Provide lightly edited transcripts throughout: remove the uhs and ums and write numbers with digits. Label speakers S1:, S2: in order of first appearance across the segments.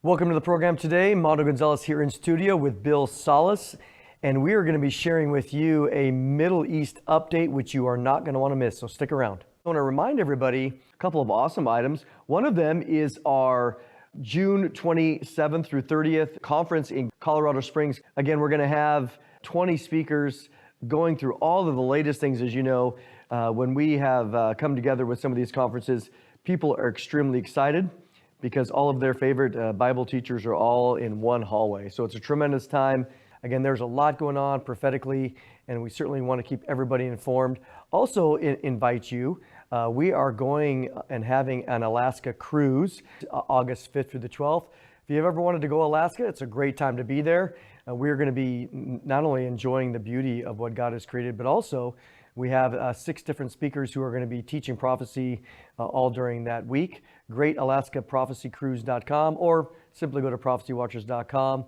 S1: Welcome to the program today. Mado Gonzalez here in studio with Bill Salus, and we are going to be sharing with you a Middle East update, which you are not going to want to miss, so stick around. I want to remind everybody a couple of awesome items. One of them is our June 27th through 30th conference in Colorado Springs. Again, we're going to have 20 speakers going through all of the latest things. As you know, when we have come together with some of these conferences, people are extremely excited because all of their favorite Bible teachers are all in one hallway. So it's a tremendous time. Again, there's a lot going on prophetically, and we certainly want to keep everybody informed. Also invite you, we are going and having an Alaska cruise, August 5th through the 12th. If you've ever wanted to go Alaska, it's a great time to be there. We're going to be not only enjoying the beauty of what God has created, but also we have 6 different speakers who are going to be teaching prophecy all during that week. Great AlaskaProphecyCruise.com, or simply go to prophecywatchers.com.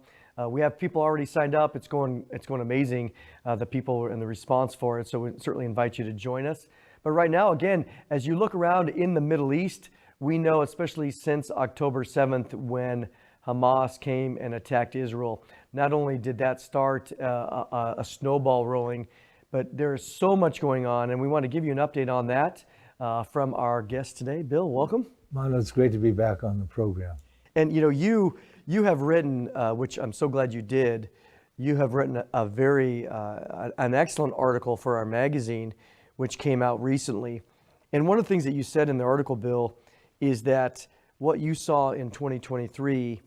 S1: We have people already signed up. It's going amazing, the people and the response for it. So we certainly invite you to join us. But right now, again, as you look around in the Middle East, we know, especially since October 7th, when Hamas came and attacked Israel, not only did that start a snowball rolling, but there's so much going on, and we want to give you an update on that from our guest today. Bill, welcome.
S2: Mano, it's great to be back on the program.
S1: And you know, you have written, which I'm so glad you did. You have written a very an excellent article for our magazine, which came out recently. And one of the things that you said in the article, Bill, is that what you saw in 2023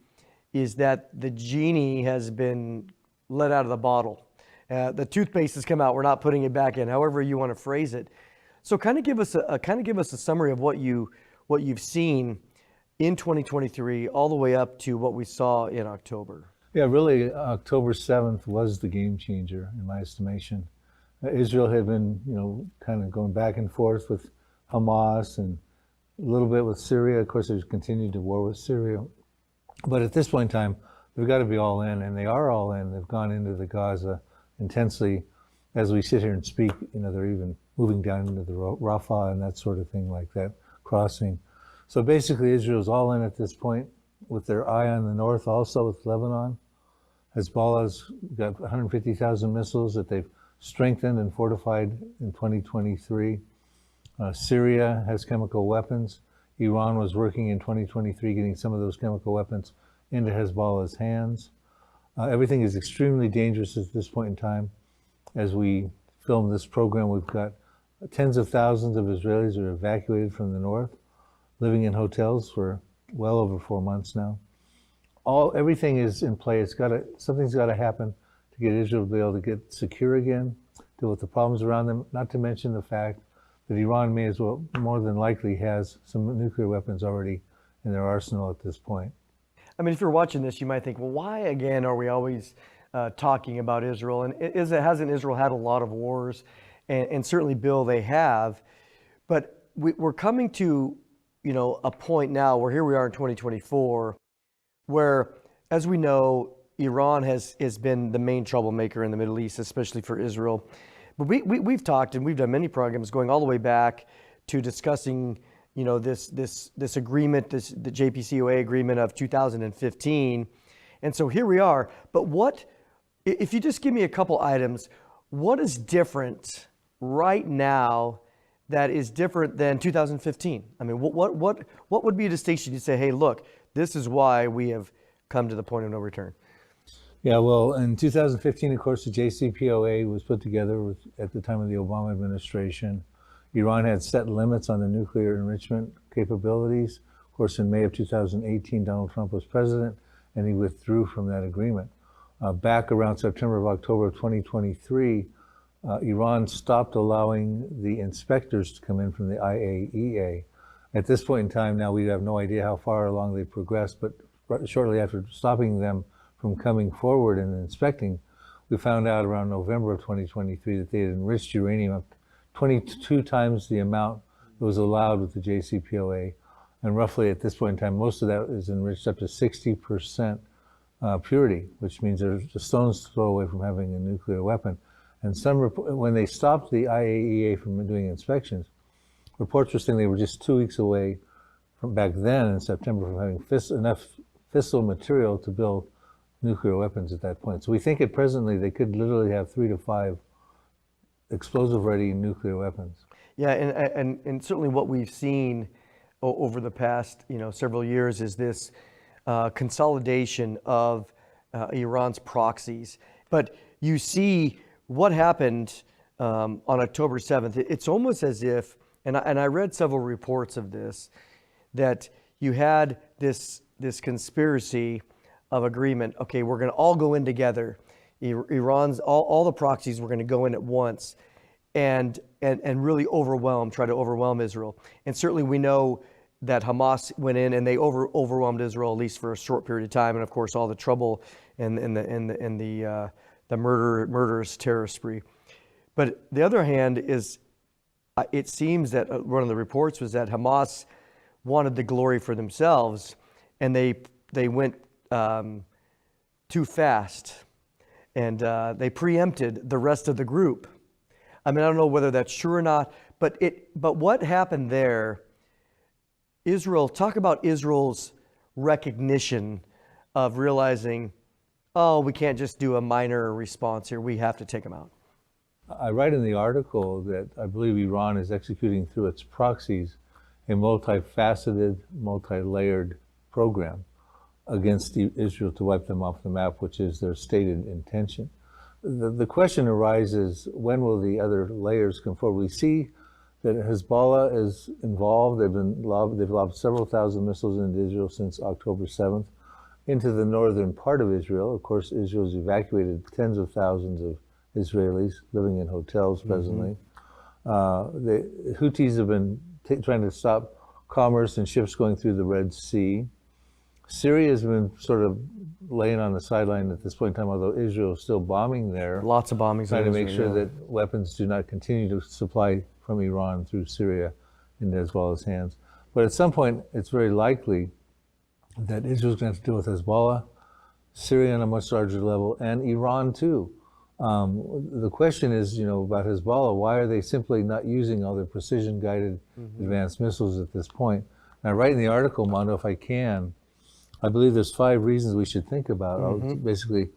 S1: is that the genie has been let out of the bottle. The toothpaste has come out. We're not putting it back in. However you want to phrase it. So, kind of give us a summary of what you've seen in 2023, all the way up to what we saw in October.
S2: Yeah, really, October 7th was the game changer in my estimation. Israel had been, kind of going back and forth with Hamas and a little bit with Syria. Of course, there's continued to war with Syria, but at this point in time, they've got to be all in, and they are all in. They've gone into the Gaza intensely. As we sit here and speak, they're even moving down into the Rafah and that sort of thing like that, crossing. So basically, Israel's all in at this point, with their eye on the north, also with Lebanon. Hezbollah's got 150,000 missiles that they've strengthened and fortified in 2023. Syria has chemical weapons. Iran was working in 2023, getting some of those chemical weapons into Hezbollah's hands. Everything is extremely dangerous at this point in time. As we film this program, we've got tens of thousands of Israelis who are evacuated from the north, living in hotels for well over 4 months now. Everything is in play. Something's got to happen to get Israel to be able to get secure again, deal with the problems around them, not to mention the fact that Iran may as well, more than likely, has some nuclear weapons already in their arsenal at this point.
S1: I mean, if you're watching this, you might think, well, why again are we always talking about Israel? And hasn't Israel had a lot of wars? And certainly, Bill, they have. But we're coming to, a point now where here we are in 2024, where, as we know, Iran has been the main troublemaker in the Middle East, especially for Israel. But we've talked, and we've done many programs going all the way back to discussing this agreement, the JCPOA agreement of 2015. And so here we are. But if you just give me a couple items, what is different right now that is different than 2015? I mean, what would be a distinction? You'd say, hey, look, this is why we have come to the point of no return.
S2: Yeah, well, in 2015, of course, the JCPOA was put together at the time of the Obama administration. Iran had set limits on the nuclear enrichment capabilities. Of course, in May of 2018, Donald Trump was president, and he withdrew from that agreement. Back around September of October of 2023, Iran stopped allowing the inspectors to come in from the IAEA. At this point in time now, we have no idea how far along they progressed, but shortly after stopping them from coming forward and inspecting, we found out around November of 2023 that they had enriched uranium up 22 times the amount that was allowed with the JCPOA. And roughly at this point in time, most of that is enriched up to 60% purity, which means they're a stone's throw away from having a nuclear weapon. And when they stopped the IAEA from doing inspections, reports were saying they were just 2 weeks away from back then in September from having enough fissile material to build nuclear weapons at that point. So we think at presently they could literally have 3 to 5 explosive-ready nuclear weapons.
S1: Yeah, and certainly what we've seen over the past several years is this consolidation of Iran's proxies. But you see what happened on October 7th. It's almost as if, and I read several reports of this, that you had this conspiracy of agreement. Okay, we're going to all go in together. Iran's all the proxies were going to go in at once, and really try to overwhelm Israel. And certainly we know that Hamas went in and they overwhelmed Israel, at least for a short period of time, and of course all the trouble and the murderous terrorist spree. But the other hand is, it seems that one of the reports was that Hamas wanted the glory for themselves, and they went too fast, and they preempted the rest of the group. I mean, I don't know whether that's true or not, but what happened there? Talk about Israel's recognition of realizing, oh, we can't just do a minor response here. We have to take them out.
S2: I write in the article that I believe Iran is executing through its proxies a multifaceted, multi-layered program against Israel to wipe them off the map, which is their stated intention. The question arises, when will the other layers come forward? We see that Hezbollah is involved. They've lobbed several thousand missiles into Israel since October 7th into the northern part of Israel. Of course, Israel's evacuated tens of thousands of Israelis living in hotels presently. The Houthis have been trying to stop commerce and ships going through the Red Sea. Syria has been sort of laying on the sideline at this point in time, although Israel is still bombing there.
S1: Lots of bombings.
S2: Trying to make sure that weapons do not continue to supply from Iran through Syria into Hezbollah's hands. But at some point, it's very likely that Israel's going to have to deal with Hezbollah, Syria on a much larger level, and Iran too. The question is, about Hezbollah, why are they simply not using all their precision-guided advanced missiles at this point? And I write in the article, Mondo, if I can, I believe there's 5 reasons we should think about. Basically,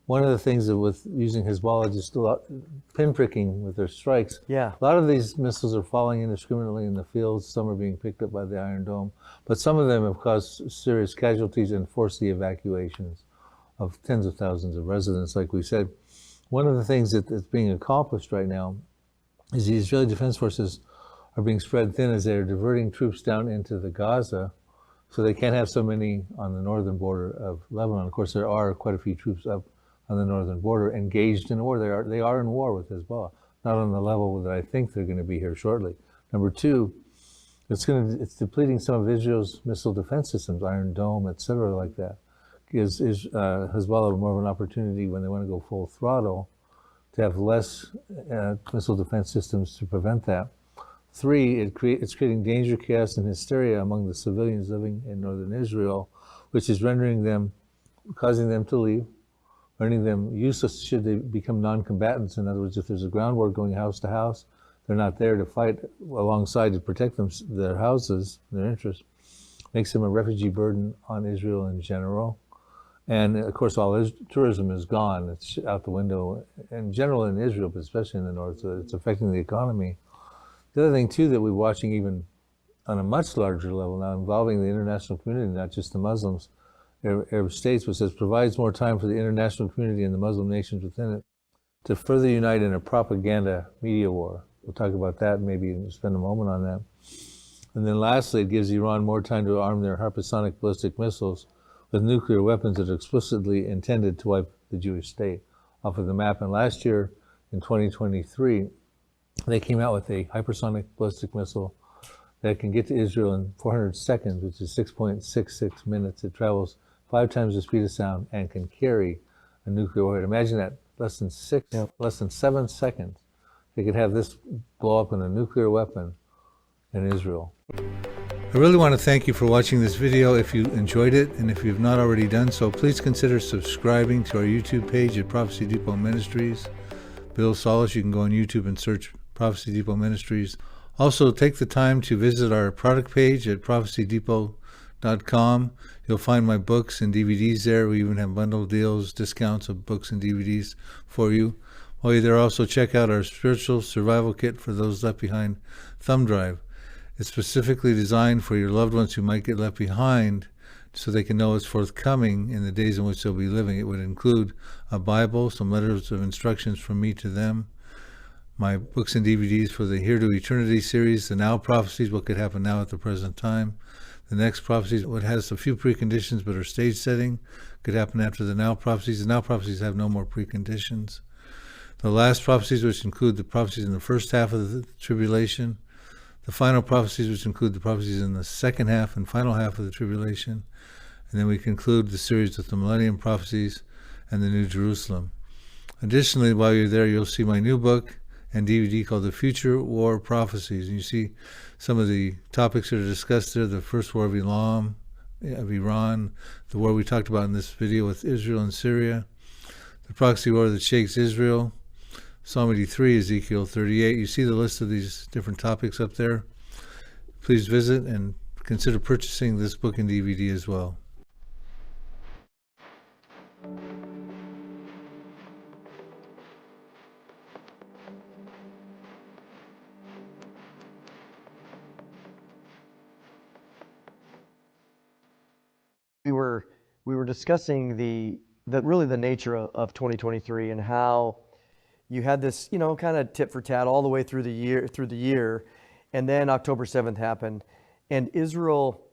S2: one of the things that with using Hezbollah, just pinpricking with their strikes, a lot of these missiles are falling indiscriminately in the fields. Some are being picked up by the Iron Dome, but some of them have caused serious casualties and forced the evacuations of tens of thousands of residents, like we said. One of the things that's being accomplished right now is the Israeli Defense Forces are being spread thin as they're diverting troops down into the Gaza, so they can't have so many on the northern border of Lebanon. Of course, there are quite a few troops up on the northern border engaged in war. They are in war with Hezbollah, not on the level that I think they're going to be here shortly. Number 2, it's depleting some of Israel's missile defense systems, Iron Dome, etc., like that. Gives Hezbollah more of an opportunity when they want to go full throttle to have less missile defense systems to prevent that. 3, it's creating danger, chaos, and hysteria among the civilians living in northern Israel, which is causing them to leave, rendering them useless should they become non-combatants. In other words, if there's a ground war going house to house, they're not there to fight alongside to protect their houses, their interests. Makes them a refugee burden on Israel in general. And of course, all tourism is gone. It's out the window in general in Israel, but especially in the north, so it's affecting the economy. The other thing, too, that we're watching even on a much larger level now, involving the international community, not just the Muslims, Arab states, which says provides more time for the international community and the Muslim nations within it to further unite in a propaganda media war. We'll talk about that, maybe spend a moment on that. And then lastly, it gives Iran more time to arm their hypersonic ballistic missiles with nuclear weapons that are explicitly intended to wipe the Jewish state off of the map. And last year, in 2023, they came out with a hypersonic ballistic missile that can get to Israel in 400 seconds, which is 6.66 minutes. It travels 5 times the speed of sound and can carry a nuclear warhead. Imagine that, less than 7 seconds, they could have this blow up in a nuclear weapon in Israel. I really want to thank you for watching this video. If you enjoyed it, and if you've not already done so, please consider subscribing to our YouTube page at Prophecy Depot Ministries. Bill Salus, you can go on YouTube and search Prophecy Depot Ministries. Also, take the time to visit our product page at prophecydepot.com Pre-Tribulation.com. You'll find my books and DVDs there. We even have bundle deals, discounts of books and DVDs for you. While you're there, also check out our spiritual survival kit for those left behind thumb drive. It's specifically designed for your loved ones who might get left behind so they can know what's forthcoming in the days in which they'll be living. It would include a Bible, some letters of instructions from me to them, my books and DVDs for the Here to Eternity series, the Now Prophecies, what could happen now at the present time, the Next Prophecies, what has a few preconditions but are stage setting, could happen after the Now Prophecies. The Now Prophecies have no more preconditions. The Last Prophecies, which include the prophecies in the first half of the tribulation, the Final Prophecies, which include the prophecies in the second half and final half of the tribulation, and then we conclude the series with the Millennium Prophecies and the New Jerusalem. Additionally, while you're there, you'll see my new book and DVD called The Future War Prophecies. And you see some of the topics that are discussed there: the First War of Iran, the war we talked about in this video with Israel and Syria, the proxy war that shakes Israel, Psalm 83, Ezekiel 38. You see the list of these different topics up there. Please visit and consider purchasing this book and DVD as well.
S1: We were discussing the really the nature of 2023 and how you had this, kind of tit for tat all the way through the year, and then October 7th happened, and Israel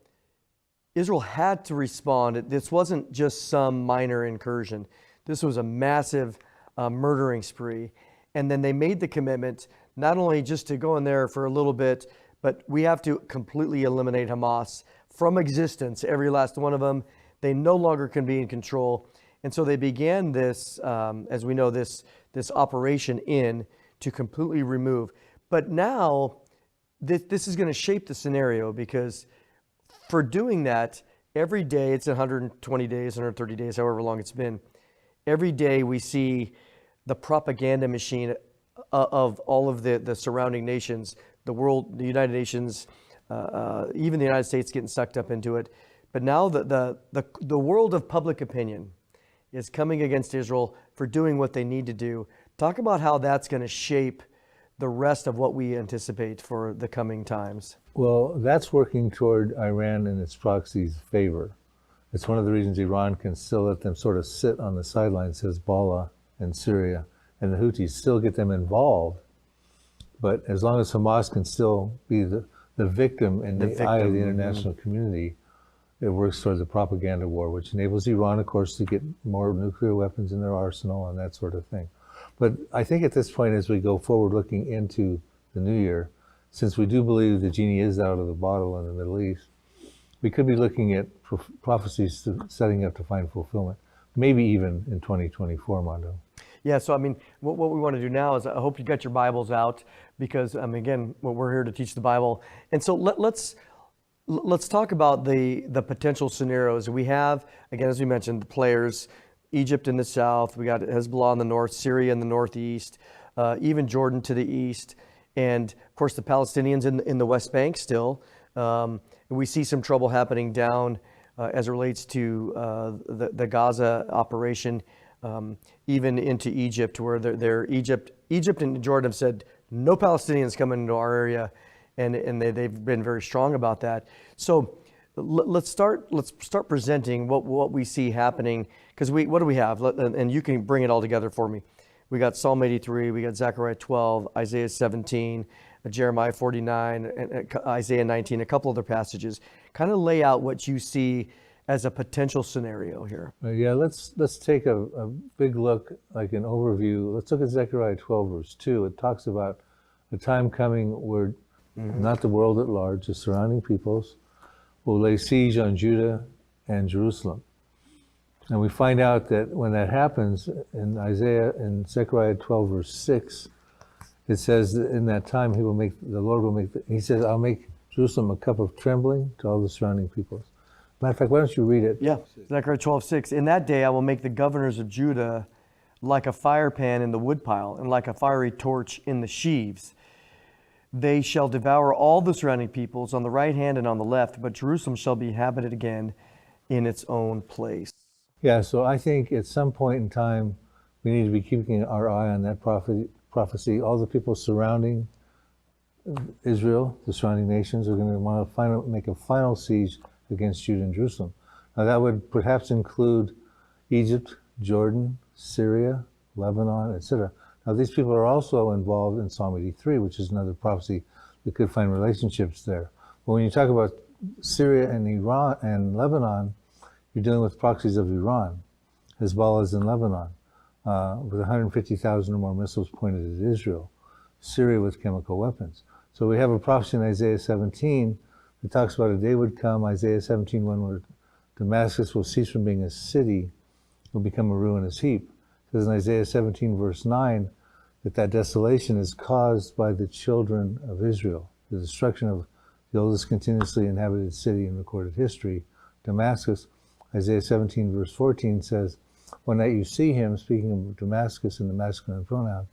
S1: had to respond. This wasn't just some minor incursion. This was a massive murdering spree, and then they made the commitment not only just to go in there for a little bit, but we have to completely eliminate Hamas from existence, every last one of them. They no longer can be in control. And so they began this, as we know, this operation to completely remove. But now this is going to shape the scenario, because for doing that, every day, it's 120 days, 130 days, however long it's been, every day we see the propaganda machine of all of the surrounding nations, the world, the United Nations, even the United States getting sucked up into it. But now the world of public opinion is coming against Israel for doing what they need to do. Talk about how that's going to shape the rest of what we anticipate for the coming times.
S2: Well, that's working toward Iran and its proxies' favor. It's one of the reasons Iran can still let them sort of sit on the sidelines, Hezbollah and Syria, and the Houthis still get them involved. But as long as Hamas can still be the victim in the eye of the international community, it works toward the propaganda war, which enables Iran, of course, to get more nuclear weapons in their arsenal and that sort of thing. But I think at this point, as we go forward looking into the new year, since we do believe the genie is out of the bottle in the Middle East, we could be looking at prophecies setting up to find fulfillment, maybe even in 2024, Mondo.
S1: Yeah, so I mean, what we want to do now is, I hope you got your Bibles out, because again, we're here to teach the Bible. And so let's talk about the potential scenarios. We have, again, as we mentioned, the players, Egypt in the south, we got Hezbollah in the north, Syria in the northeast, even Jordan to the east, and of course the Palestinians in the West Bank still. We see some trouble happening down as it relates to the Gaza operation, even into Egypt, where Egypt and Jordan have said no Palestinians coming into our area, and they've been very strong about that. So let's start presenting what we see happening, because what do we have? And you can bring it all together for me. We got Psalm 83, we got Zechariah 12, Isaiah 17, Jeremiah 49, and Isaiah 19, a couple other passages. Kind of lay out what you see as a potential scenario here.
S2: Yeah, let's take a big look, like an overview. Let's look at Zechariah 12, verse 2. It talks about a time coming where not the world at large, the surrounding peoples, will lay siege on Judah and Jerusalem. And we find out that when that happens, in Zechariah 12, verse 6, it says that in that time he says, I'll make Jerusalem a cup of trembling to all the surrounding peoples. Matter of fact, why don't you read it?
S1: Yeah, Zechariah 12:6. In that day I will make the governors of Judah like a fire pan in the woodpile, and like a fiery torch in the sheaves. They shall devour all the surrounding peoples on the right hand and on the left, but Jerusalem shall be inhabited again in its own place.
S2: Yeah, so I think at some point in time, we need to be keeping our eye on that prophecy. All the people surrounding Israel, the surrounding nations, are going to want to make a final siege against Judah and Jerusalem. Now, that would perhaps include Egypt, Jordan, Syria, Lebanon, etc. Now, these people are also involved in Psalm 83, which is another prophecy that could find relationships there. But when you talk about Syria and Iran and Lebanon, you're dealing with proxies of Iran, Hezbollah is in Lebanon, with 150,000 or more missiles pointed at Israel. Syria with chemical weapons. So we have a prophecy in Isaiah 17 that talks about a day would come, Isaiah 17:1, where Damascus will cease from being a city, will become a ruinous heap. It says in Isaiah 17 verse 9 that desolation is caused by the children of Israel, the destruction of the oldest continuously inhabited city in recorded history, Damascus. Isaiah 17 verse 14 says, "One night you see him," speaking of Damascus in the masculine pronoun,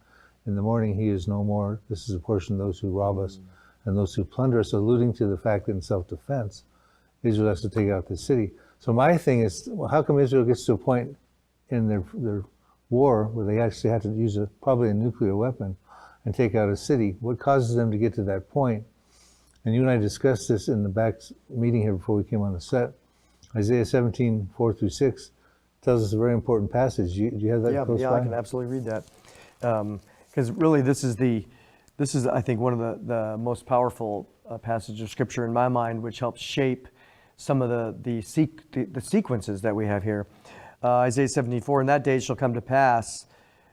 S2: "in the morning he is no more." This is a portion of those who rob us and those who plunder us, alluding to the fact that in self-defense, Israel has to take out the city. So my thing is, well, how come Israel gets to a point in their war where they actually have to use probably a nuclear weapon and take out a city? What causes them to get to that point? And you and I discussed this in the back meeting here before we came on the set. Isaiah 17, 4-6 tells us a very important passage. Do you have that close by?
S1: I can absolutely read that. Because really this is I think one of the most powerful passages of scripture in my mind, which helps shape some of the sequences that we have here. Isaiah 74, "In that day shall come to pass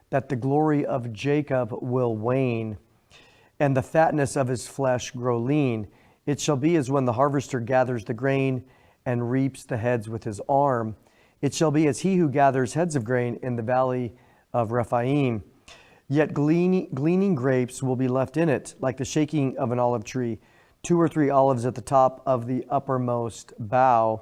S1: that the glory of Jacob will wane, and the fatness of his flesh grow lean. It shall be as when the harvester gathers the grain and reaps the heads with his arm. It shall be as he who gathers heads of grain in the valley of Rephaim. Yet gleaning grapes will be left in it, like the shaking of an olive tree, 2 or 3 olives at the top of the uppermost bough,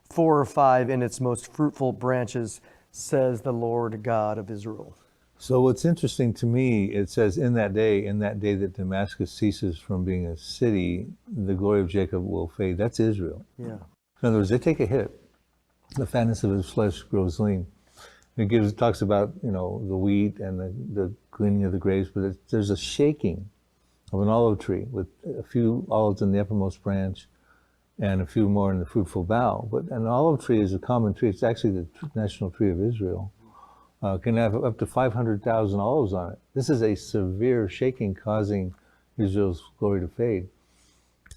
S1: 4 or 5 in its most fruitful branches, says the Lord God of Israel."
S2: So what's interesting to me, it says, in that day that Damascus ceases from being a city, the glory of Jacob will fade. That's Israel.
S1: Yeah.
S2: In other words, they take a hit. The fatness of his flesh grows lean. It talks about, the wheat and the gleaning of the grapes, but there's a shaking of an olive tree with a few olives in the uppermost branch and a few more in the fruitful bough. But an olive tree is a common tree. It's actually the national tree of Israel. Can have up to 500,000 olives on it. This is a severe shaking causing Israel's glory to fade.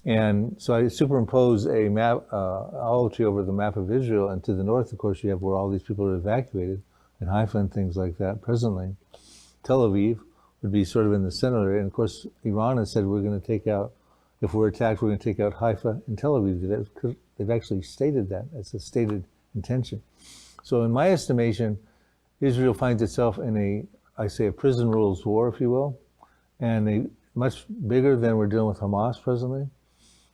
S2: And so I superimpose a olive tree over the map of Israel, and to the north, of course, you have where all these people are evacuated, and Haifa and things like that presently. Tel Aviv would be sort of in the center area, and of course, Iran has said we're going to take out, if we're attacked, we're going to take out Haifa and Tel Aviv. They've actually stated that. It's a stated intention. So in my estimation, Israel finds itself in a prison rules war, if you will, and much bigger than we're dealing with Hamas presently,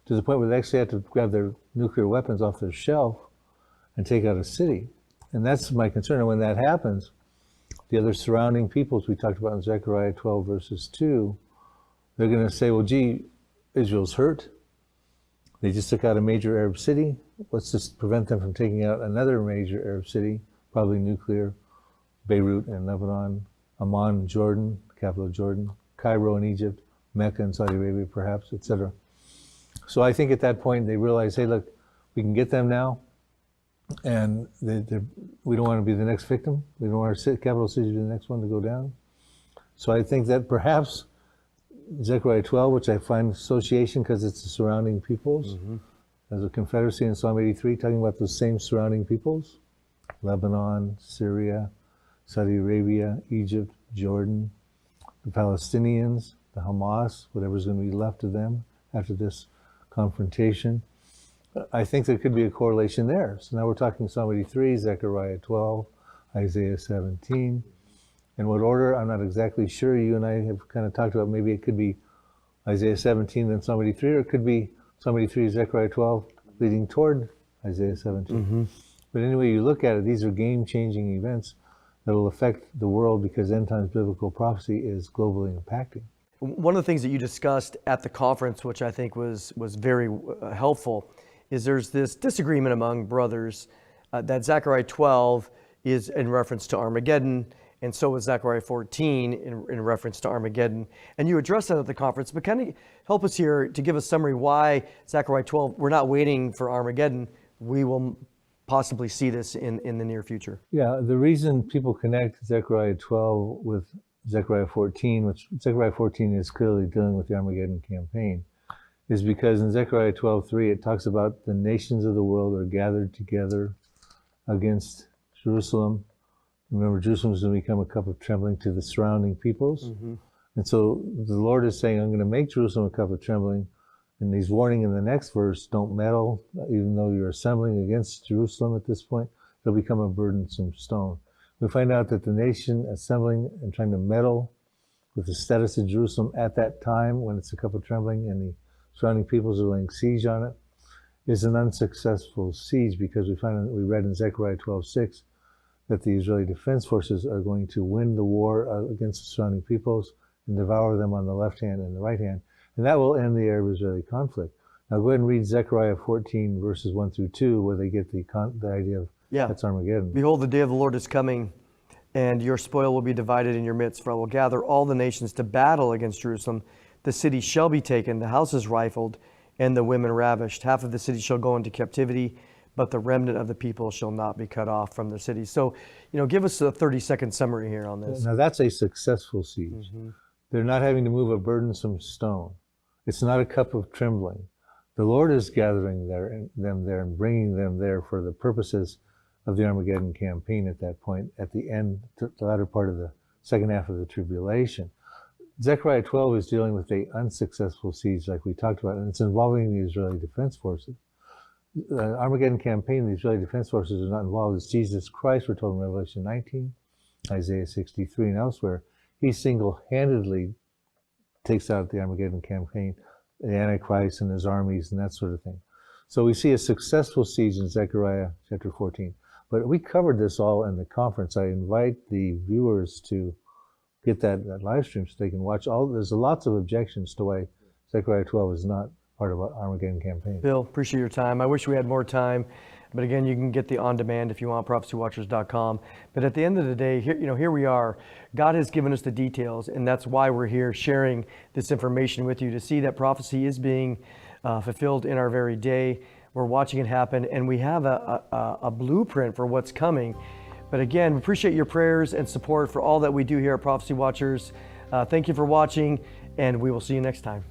S2: to the point where they actually have to grab their nuclear weapons off their shelf and take out a city. And that's my concern. And when that happens, the other surrounding peoples we talked about in Zechariah 12 verses 2, they're going to say, well, gee, Israel's hurt. They just took out a major Arab city. Let's just prevent them from taking out another major Arab city, probably nuclear, Beirut in Lebanon, Amman in Jordan, capital of Jordan, Cairo in Egypt, Mecca in Saudi Arabia perhaps, etc. So I think at that point they realize, hey, look, we can get them now, and we don't want to be the next victim. We don't want our capital city to be the next one to go down. So I think that perhaps Zechariah 12, which I find association because it's the surrounding peoples, as a confederacy in Psalm 83, talking about those same surrounding peoples, Lebanon, Syria, Saudi Arabia, Egypt, Jordan, the Palestinians, the Hamas, whatever's going to be left of them after this confrontation. I think there could be a correlation there. So now we're talking Psalm 83, Zechariah 12, Isaiah 17. In what order, I'm not exactly sure. You and I have kind of talked about maybe it could be Isaiah 17 then Psalm 83, or it could be Psalm 83, Zechariah 12, leading toward Isaiah 17. But anyway, you look at it, these are game-changing events that will affect the world because end times biblical prophecy is globally impacting.
S1: One of the things that you discussed at the conference, which I think was very helpful, is there's this disagreement among brothers that Zechariah 12 is in reference to Armageddon, and so is Zechariah 14 in reference to Armageddon. And you addressed that at the conference, but kind of help us here to give a summary why Zechariah 12, we're not waiting for Armageddon. We will possibly see this in the near future.
S2: Yeah, the reason people connect Zechariah 12 with Zechariah 14, which Zechariah 14 is clearly dealing with the Armageddon campaign, is because in Zechariah 12:3 it talks about the nations of the world are gathered together against Jerusalem. Remember, Jerusalem is going to become a cup of trembling to the surrounding peoples.
S1: Mm-hmm.
S2: And so the Lord is saying, I'm going to make Jerusalem a cup of trembling. And he's warning in the next verse, don't meddle, even though you're assembling against Jerusalem at this point, it'll become a burdensome stone. We find out that the nation assembling and trying to meddle with the status of Jerusalem at that time, when it's a cup of trembling and the surrounding peoples are laying siege on it, is an unsuccessful siege, because we read in Zechariah 12:6 that the Israeli Defense Forces are going to win the war against the surrounding peoples and devour them on the left hand and the right hand. And that will end the Arab-Israeli conflict. Now go ahead and read Zechariah 14 verses 1 through 2, where they get the idea of that's Armageddon.
S1: Behold, the day of the Lord is coming, and your spoil will be divided in your midst, for I will gather all the nations to battle against Jerusalem. The city shall be taken, the houses rifled, and the women ravished. Half of the city shall go into captivity, but the remnant of the people shall not be cut off from the city. So, give us a 30-second summary here on this.
S2: Now that's a successful siege.
S1: Mm-hmm.
S2: They're not having to move a burdensome stone. It's not a cup of trembling. The Lord is gathering them there and bringing them there for the purposes of the Armageddon campaign at that point, at the end, the latter part of the second half of the tribulation. Zechariah 12 is dealing with an unsuccessful siege like we talked about, and it's involving the Israeli Defense Forces. The Armageddon campaign, the Israeli Defense Forces are not involved. It's Jesus Christ, we're told in Revelation 19, Isaiah 63, and elsewhere. He single-handedly takes out the Armageddon campaign, the Antichrist and his armies and that sort of thing. So we see a successful siege in Zechariah chapter 14. But we covered this all in the conference. I invite the viewers to get that live stream so they can watch all. There's lots of objections to why Zechariah 12 is not part of an Armageddon campaign.
S1: Bill, appreciate your time. I wish we had more time, but again, you can get the on-demand if you want, prophecywatchers.com. But at the end of the day, here we are. God has given us the details, and that's why we're here sharing this information with you, to see that prophecy is being fulfilled in our very day. We're watching it happen, and we have a blueprint for what's coming. But again, we appreciate your prayers and support for all that we do here at Prophecy Watchers. Thank you for watching, and we will see you next time.